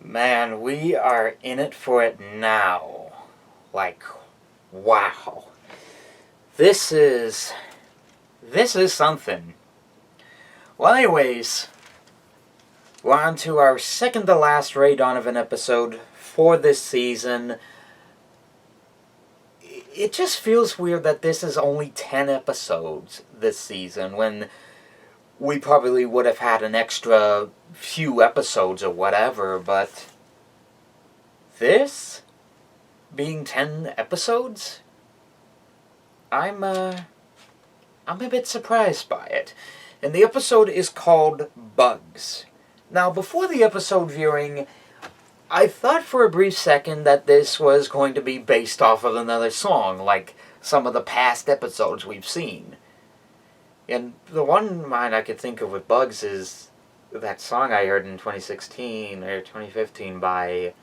Man, we are in it for it now. Like, wow. This is... This is something. Well, anyways, we're on to our second to last Ray Donovan episode for this season. It just feels weird that this is only 10 episodes this season, when we probably would have had an extra few episodes or whatever, but this being 10 episodes, I'm a bit surprised by it. And the episode is called Bugs. Now, before the episode viewing, I thought for a brief second that this was going to be based off of another song, like some of the past episodes we've seen. And the one in mind I could think of with Bugs is that song I heard in 2016 or 2015 by...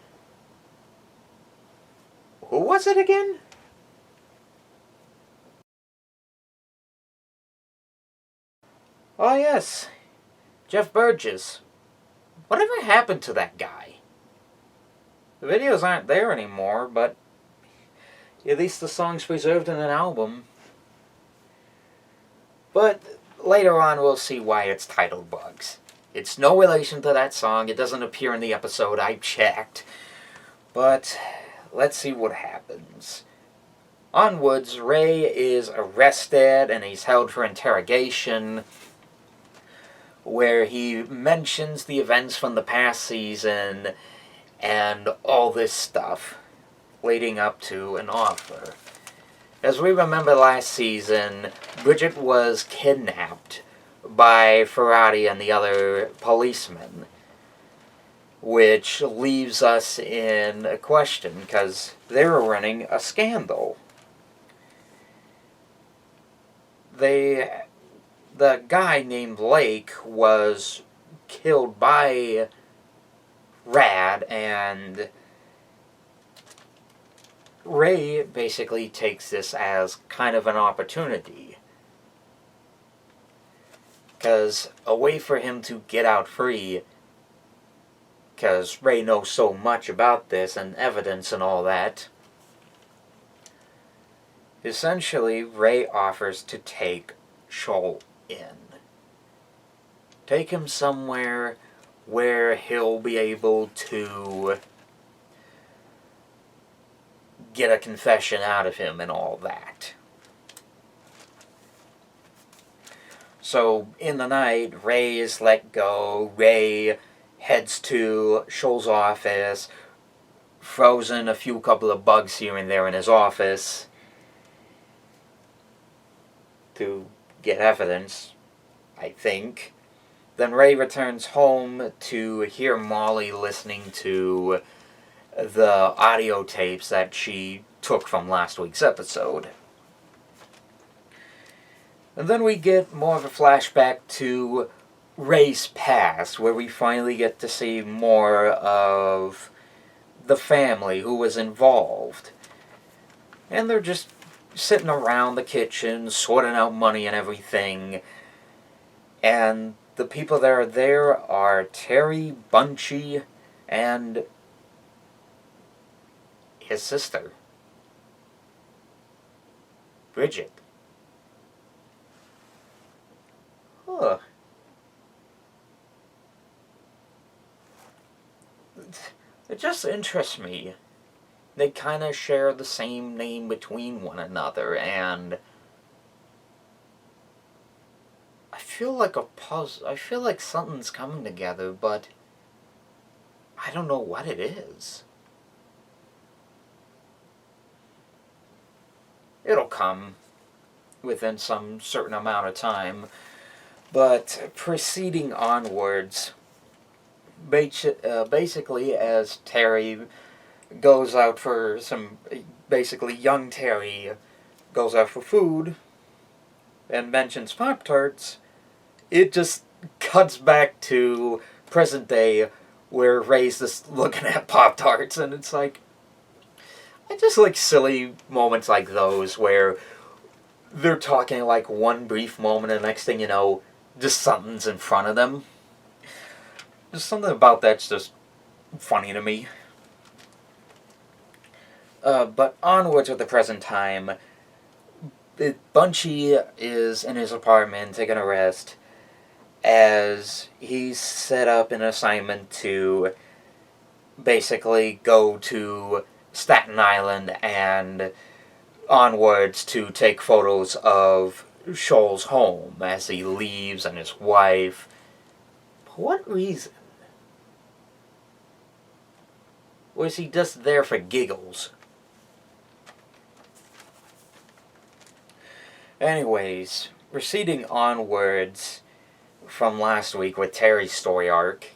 Who was it again? Oh yes, Jeff Burgess. Whatever happened to that guy? The videos aren't there anymore, but at least the song's preserved in an album. But later on we'll see why it's titled Bugs. It's no relation to that song, it doesn't appear in the episode, I checked. But let's see what happens. Onwards, Ray is arrested and he's held for interrogation, where he mentions the events from the past season and all this stuff leading up to an offer. As we remember last season, Bridget was kidnapped by Ferrari and the other policemen, which leaves us in a question, because they were running a scandal. The guy named Lake was killed by Rad, and Ray basically takes this as kind of an opportunity, because a way for him to get out free, because Ray knows so much about this and evidence and all that. Essentially, Ray offers to take Shoal in. Take him somewhere where he'll be able to get a confession out of him and all that. So, in the night, Ray is let go. Ray heads to Shoal's office, frozen a couple of bugs here and there in his office to get evidence, I think. Then Ray returns home to hear Molly listening to the audio tapes that she took from last week's episode. And then we get more of a flashback to Ray's past, where we finally get to see more of the family who was involved. And they're just sitting around the kitchen, sorting out money and everything. And the people that are there are Terry, Bunchy, and his sister, Bridget. Huh. It just interests me. They kind of share the same name between one another, and I feel like a puzzle. I feel like something's coming together, but I don't know what it is. It'll come within some certain amount of time, but proceeding onwards, basically as Terry goes out for young Terry goes out for food and mentions Pop-Tarts, it just cuts back to present day where Ray's just looking at Pop-Tarts, and it's like, I just like silly moments like those where they're talking like one brief moment and the next thing you know, just something's in front of them. Just something about that's just funny to me. But onwards with the present time, Bunchy is in his apartment taking a rest as he's set up an assignment to basically go to Staten Island and onwards to take photos of Shoal's home as he leaves and his wife. For what reason? Or is he just there for giggles? Anyways, proceeding onwards from last week with Terry's story arc,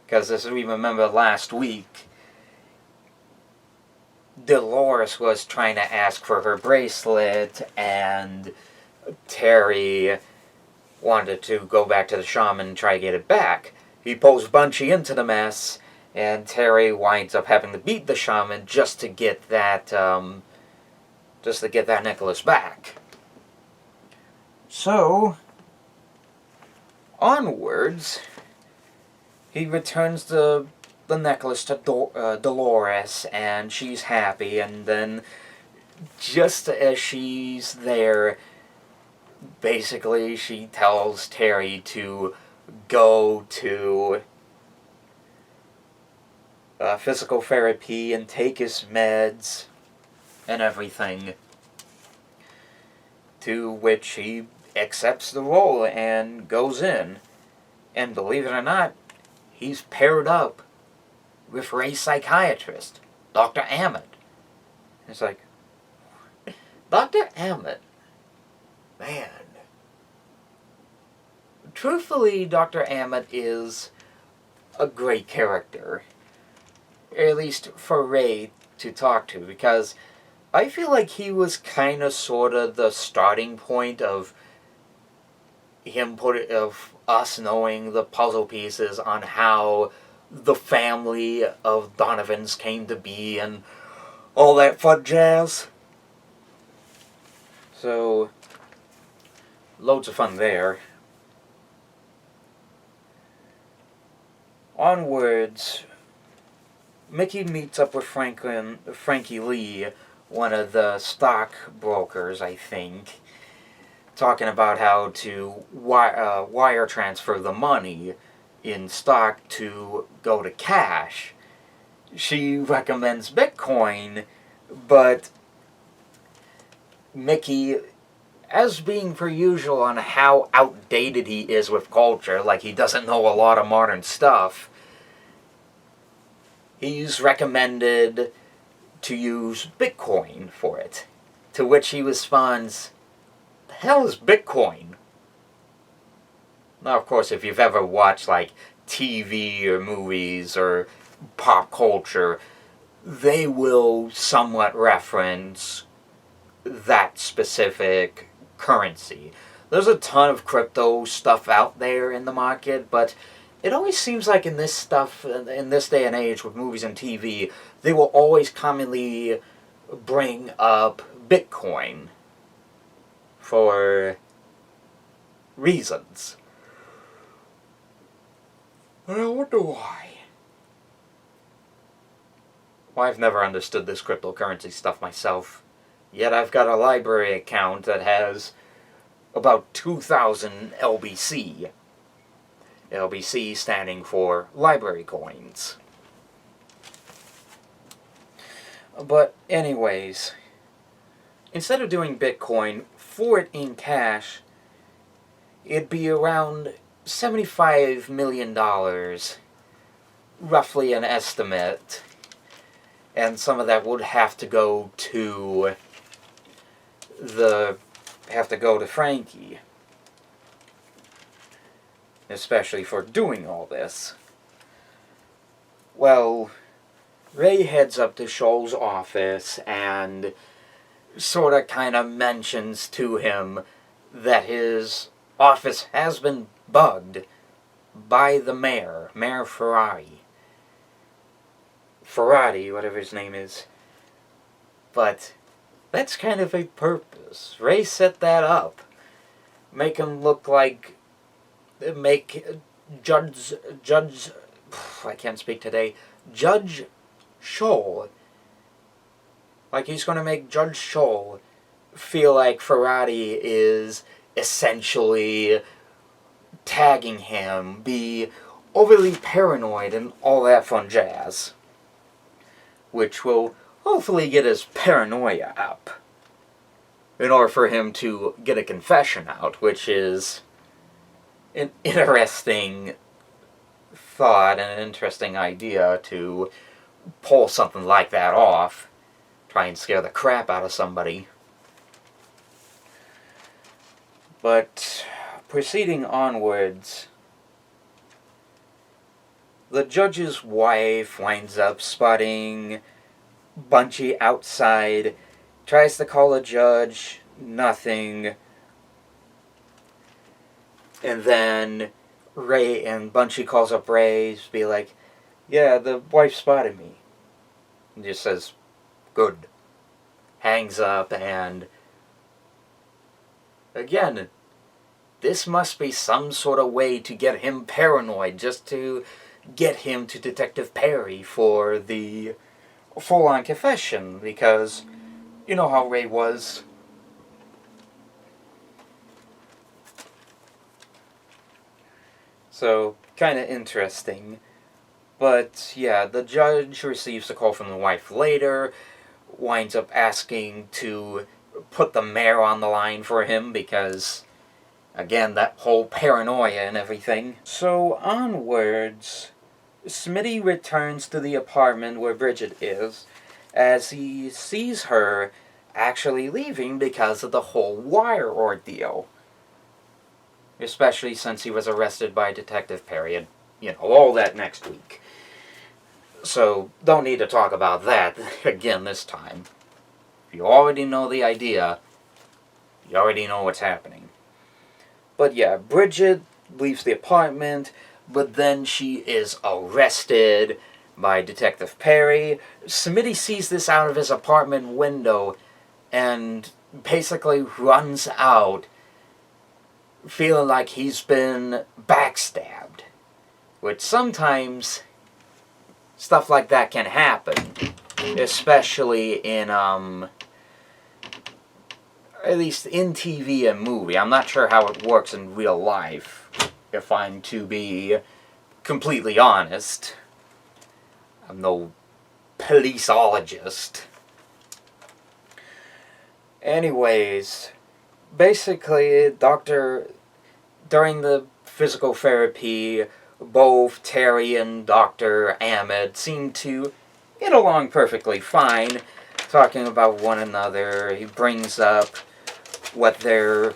because as we remember last week, Dolores was trying to ask for her bracelet, and Terry wanted to go back to the shaman and try to get it back. He pulls Bunchy into the mess, and Terry winds up having to beat the shaman just to get that necklace back. So, onwards, he returns the necklace to Dolores, and she's happy, and then just as she's there, basically she tells Terry to go to physical therapy and take his meds and everything, to which he accepts the role and goes in. And believe it or not, he's paired up with Ray's psychiatrist, Dr. Ammett. It's like, Dr. Ammett, man. Truthfully, Dr. Ammett is a great character. At least for Ray to talk to, because I feel like he was kind of sort of the starting point of us knowing the puzzle pieces on how the family of Donovans came to be and all that fun jazz. So, loads of fun there. Onwards, Mickey meets up with Frankie Lee, one of the stockbrokers, I think, talking about how to wire transfer the money in stock to go to cash. She recommends Bitcoin, but Mickey, as being per usual on how outdated he is with culture, like he doesn't know a lot of modern stuff, he's recommended to use Bitcoin for it. To which he responds, "The hell is Bitcoin?" Now, of course, if you've ever watched, like, TV or movies or pop culture, they will somewhat reference that specific currency. There's a ton of crypto stuff out there in the market, but it always seems like in this day and age with movies and TV, they will always commonly bring up Bitcoin for reasons. I wonder why. Well, I've never understood this cryptocurrency stuff myself. Yet I've got a library account that has about 2,000 LBC. LBC standing for library coins. But anyways, instead of doing Bitcoin, for it in cash, it'd be around $75 million, roughly an estimate, and some of that would have to go to Frankie, especially for doing all this. Well, Ray heads up to Shoal's office and sort of kind of mentions to him that his office has been bugged by the mayor, Mayor Ferrari, whatever his name is. But that's kind of a purpose. Ray set that up. Make Judge I can't speak today, Judge Scholl. Like, he's going to make Judge Scholl feel like Ferrati is essentially tagging him, be overly paranoid, and all that fun jazz. Which will hopefully get his paranoia up, in order for him to get a confession out, which is an interesting thought and an interesting idea to pull something like that off. Try and scare the crap out of somebody. But proceeding onwards, the judge's wife winds up spotting Bunchy outside, tries to call the judge, nothing. And then Ray and Bunchy calls up Ray to be like, yeah, the wife spotted me. And just says, good. Hangs up, and again, this must be some sort of way to get him paranoid, just to get him to Detective Perry for the full-on confession, because you know how Ray was. So, kind of interesting. But, yeah, the judge receives a call from the wife later, winds up asking to put the mayor on the line for him, because, again, that whole paranoia and everything. So, onwards, Smitty returns to the apartment where Bridget is, as he sees her actually leaving because of the whole wire ordeal. Especially since he was arrested by Detective Perry, and, you know, all that next week. So, don't need to talk about that again this time. If you already know the idea, you already know what's happening. But yeah, Bridget leaves the apartment, but then she is arrested by Detective Perry. Smitty sees this out of his apartment window and basically runs out, feeling like he's been backstabbed. Which sometimes stuff like that can happen, especially in, at least in TV and movie. I'm not sure how it works in real life, if I'm to be completely honest. I'm no policeologist. Anyways, basically, during the physical therapy, both Terry and Dr. Ahmed seem to get along perfectly fine, talking about one another. He brings up what their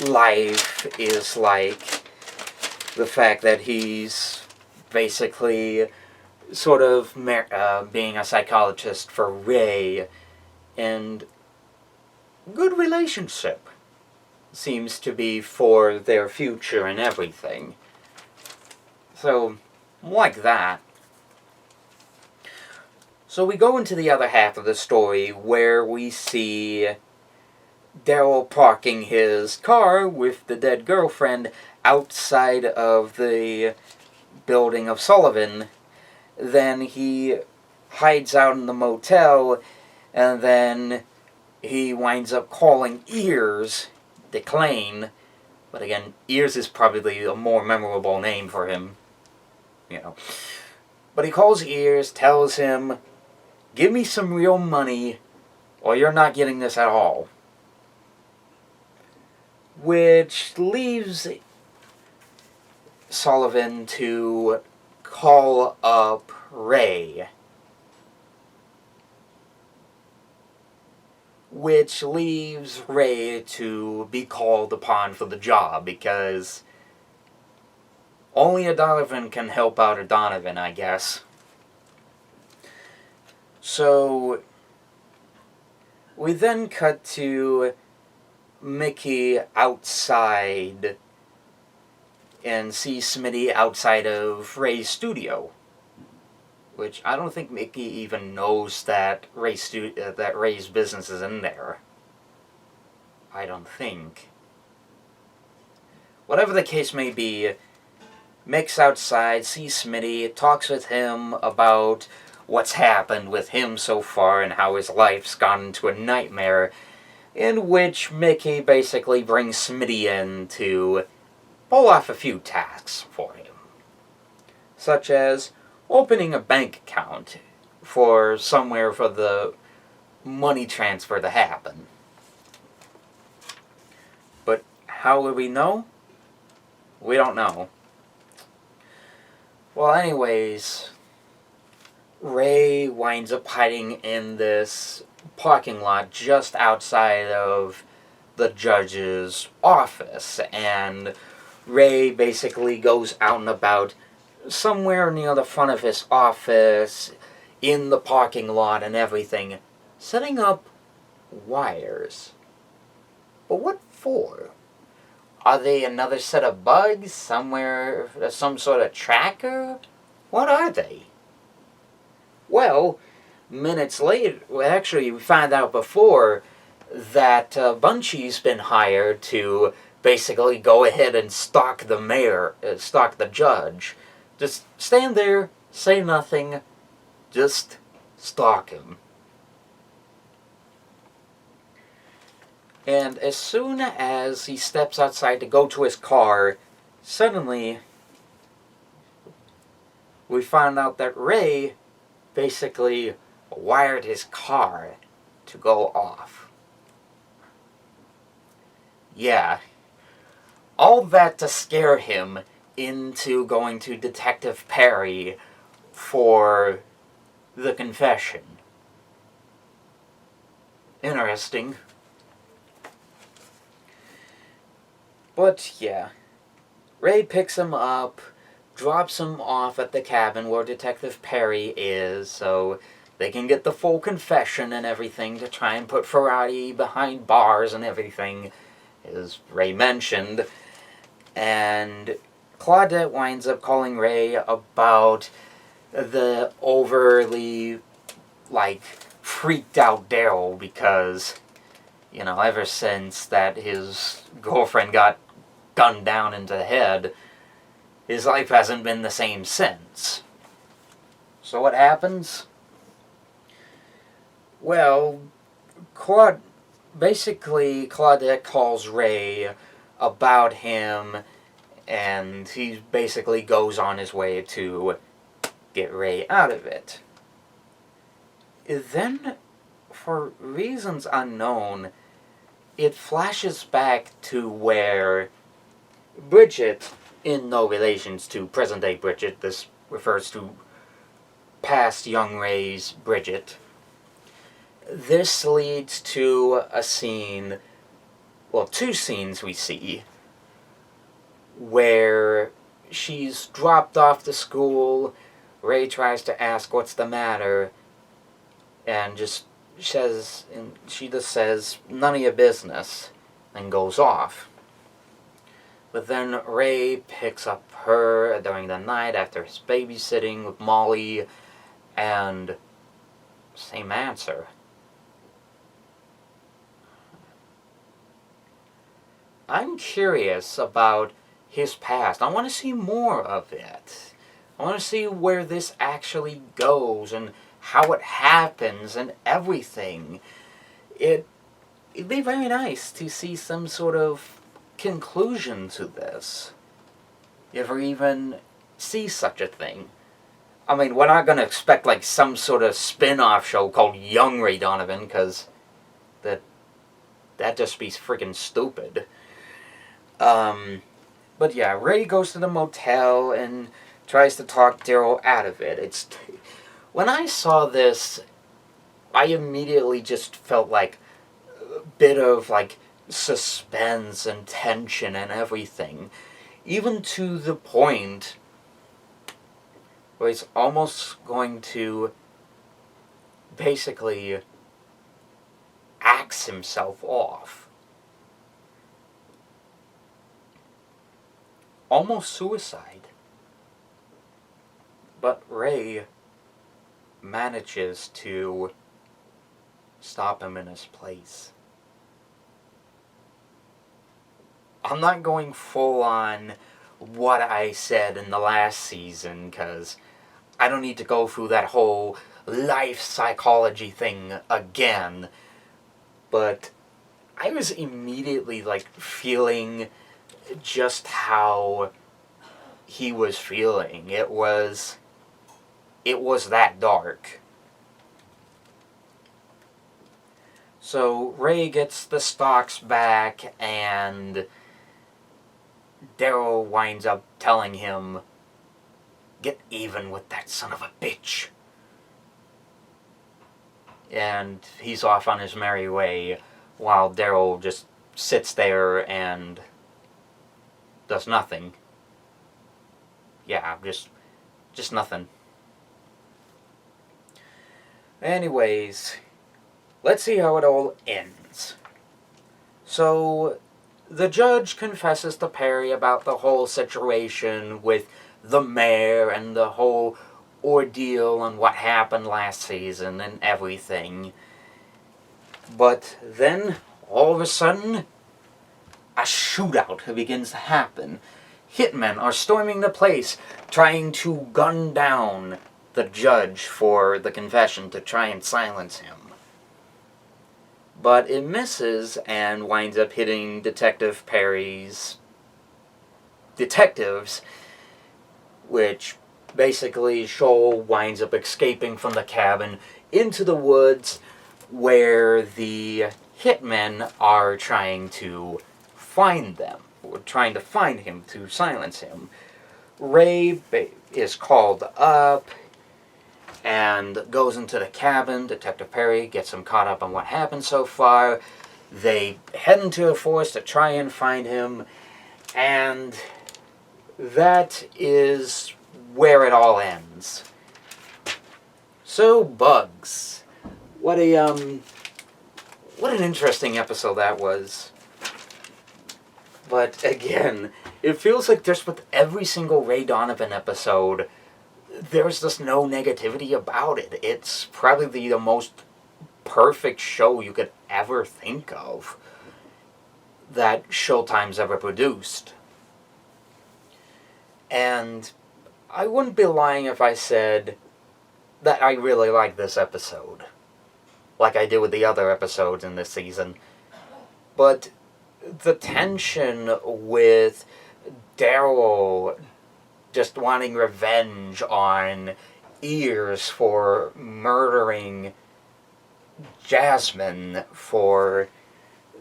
life is like, the fact that he's basically sort of being a psychologist for Ray, and good relationship seems to be for their future and everything. So, like that. So we go into the other half of the story where we see Daryl parking his car with the dead girlfriend outside of the building of Sullivan. Then he hides out in the motel, and then he winds up calling Ears, Declane. But again, Ears is probably a more memorable name for him. You know. But he calls Ears, tells him, give me some real money, or you're not getting this at all. Which leaves Sullivan to call up Ray. Which leaves Ray to be called upon for the job, because only a Donovan can help out a Donovan, I guess. So, we then cut to Mickey outside and see Smitty outside of Ray's studio. Which I don't think Mickey even knows that Ray's business is in there. I don't think. Whatever the case may be, Mick's outside, sees Smitty, talks with him about what's happened with him so far and how his life's gone into a nightmare, in which Mickey basically brings Smitty in to pull off a few tasks for him, such as opening a bank account for somewhere for the money transfer to happen. But how would we know? We don't know. Well, anyways, Ray winds up hiding in this parking lot just outside of the judge's office, and Ray basically goes out and about somewhere near the front of his office, in the parking lot and everything, setting up wires. But what for? Are they another set of bugs somewhere, some sort of tracker? What are they? Well, minutes later, we found out before that Bunchy's been hired to basically go ahead and stalk the mayor, stalk the judge. Just stand there, say nothing, just stalk him. And as soon as he steps outside to go to his car, suddenly we found out that Ray basically wired his car to go off. Yeah, all that to scare him into going to Detective Perry for the confession. Interesting. But yeah, Ray picks him up, drops him off at the cabin where Detective Perry is, so they can get the full confession and everything to try and put Ferrari behind bars and everything, as Ray mentioned. And Claudette winds up calling Ray about the overly, freaked out Daryl because, ever since that his girlfriend got gunned down into the head, his life hasn't been the same since. So what happens? Well, Claudette calls Ray about him, and he basically goes on his way to get Ray out of it. Then, for reasons unknown, it flashes back to where Bridget, in no relations to present-day Bridget, this refers to past young Ray's Bridget. This leads to a scene, two scenes we see, where she's dropped off to school, Ray tries to ask what's the matter, and she just says, none of your business, and goes off. But then Ray picks up her during the night after his babysitting with Molly, and same answer. I'm curious about his past. I want to see more of it. I want to see where this actually goes and how it happens and everything. It'd be very nice to see some sort of conclusion to this. If we even see such a thing. I mean, we're not going to expect some sort of spin-off show called Young Ray Donovan, because that'd just be freaking stupid. But yeah, Ray goes to the motel and tries to talk Daryl out of it. When I saw this, I immediately just felt a bit of suspense and tension and everything. Even to the point where he's almost going to basically axe himself off. Almost suicide. But Ray manages to stop him in his place. I'm not going full on what I said in the last season, because I don't need to go through that whole life psychology thing again. But I was immediately, feeling just how he was feeling. It was that dark. So Ray gets the stocks back, and Daryl winds up telling him, "Get even with that son of a bitch." And he's off on his merry way, while Daryl just sits there and does nothing. Yeah, just nothing. Anyways, let's see how it all ends. So, the judge confesses to Perry about the whole situation with the mayor and the whole ordeal and what happened last season and everything. But then, all of a sudden, a shootout begins to happen. Hitmen are storming the place, trying to gun down the judge for the confession to try and silence him. But it misses and winds up hitting Detective Perry's detectives, which basically Shoal winds up escaping from the cabin into the woods where the hitmen are trying to find them, or trying to find him to silence him. Ray is called up and goes into the cabin. Detective Perry gets him caught up on what happened so far. They head into the forest to try and find him, and that is where it all ends. So, Bugs. What an interesting episode that was. But again, it feels like just with every single Ray Donovan episode, there's just no negativity about it. It's probably the most perfect show you could ever think of that Showtime's ever produced. And I wouldn't be lying if I said that I really like this episode, like I did with the other episodes in this season. But the tension with Daryl just wanting revenge on Ears for murdering Jasmine for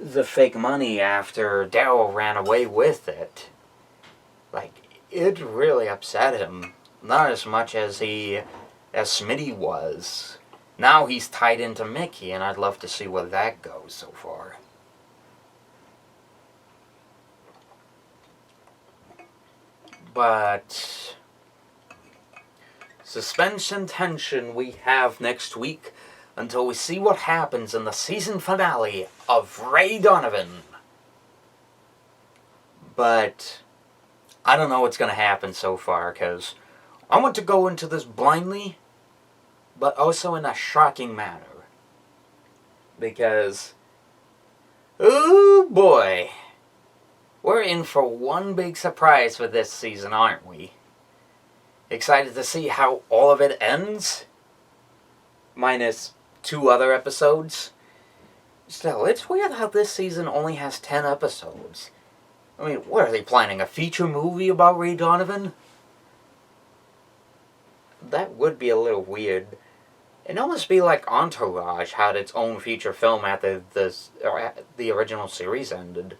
the fake money after Daryl ran away with it, it really upset him. Not as much as Smitty was. Now he's tied into Mickey, and I'd love to see where that goes so far. But suspense and tension we have next week until we see what happens in the season finale of Ray Donovan. But I don't know what's going to happen so far, because I want to go into this blindly, but also in a shocking manner. Because, oh boy, we're in for one big surprise for this season, aren't we? Excited to see how all of it ends? Minus 2 other episodes. Still, it's weird how this season only has 10 episodes. I mean, what are they planning? A feature movie about Ray Donovan? That would be a little weird. It'd almost be like Entourage had its own feature film after the original series ended.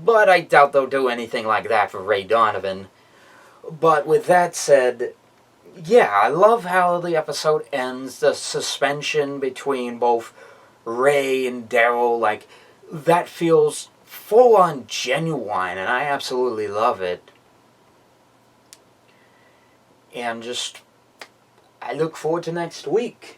But I doubt they'll do anything like that for Ray Donovan. But with that said, yeah, I love how the episode ends. The suspension between both Ray and Daryl, that feels full-on genuine, and I absolutely love it. And I look forward to next week.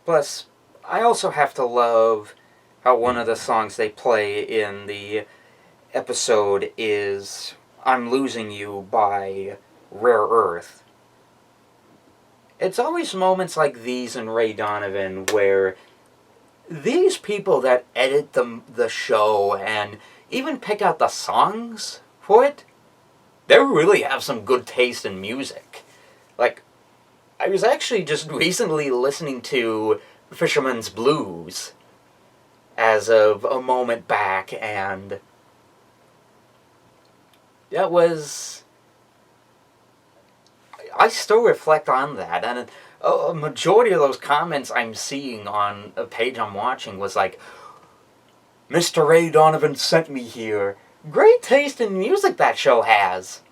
Plus, I also have to love how one of the songs they play in the episode is I'm Losing You by Rare Earth. It's always moments like these in Ray Donovan where these people that edit the show and even pick out the songs for it, they really have some good taste in music. Like, I was actually just recently listening to Fisherman's Blues as of a moment back, and that was... I still reflect on that, and a majority of those comments I'm seeing on a page I'm watching was like, Mr. Ray Donovan sent me here. Great taste in music that show has.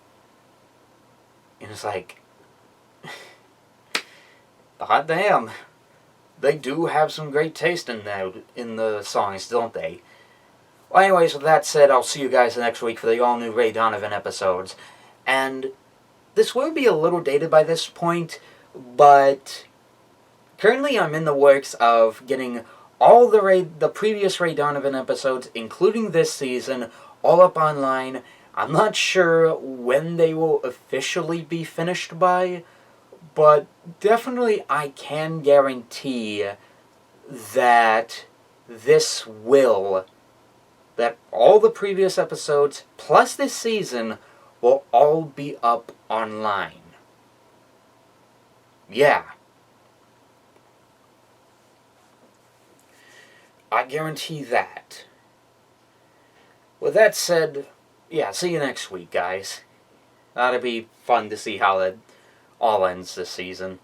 And it's like, hot damn. They do have some great taste in the songs, don't they? Well, anyways, with that said, I'll see you guys next week for the all-new Ray Donovan episodes. And this will be a little dated by this point, but currently I'm in the works of getting all the previous Ray Donovan episodes, including this season, all up online. I'm not sure when they will officially be finished by, but definitely I can guarantee that that all the previous episodes, plus this season, will all be up online. Yeah. I guarantee that. With that said, yeah, see you next week, guys. That'll be fun to see how that all ends this season.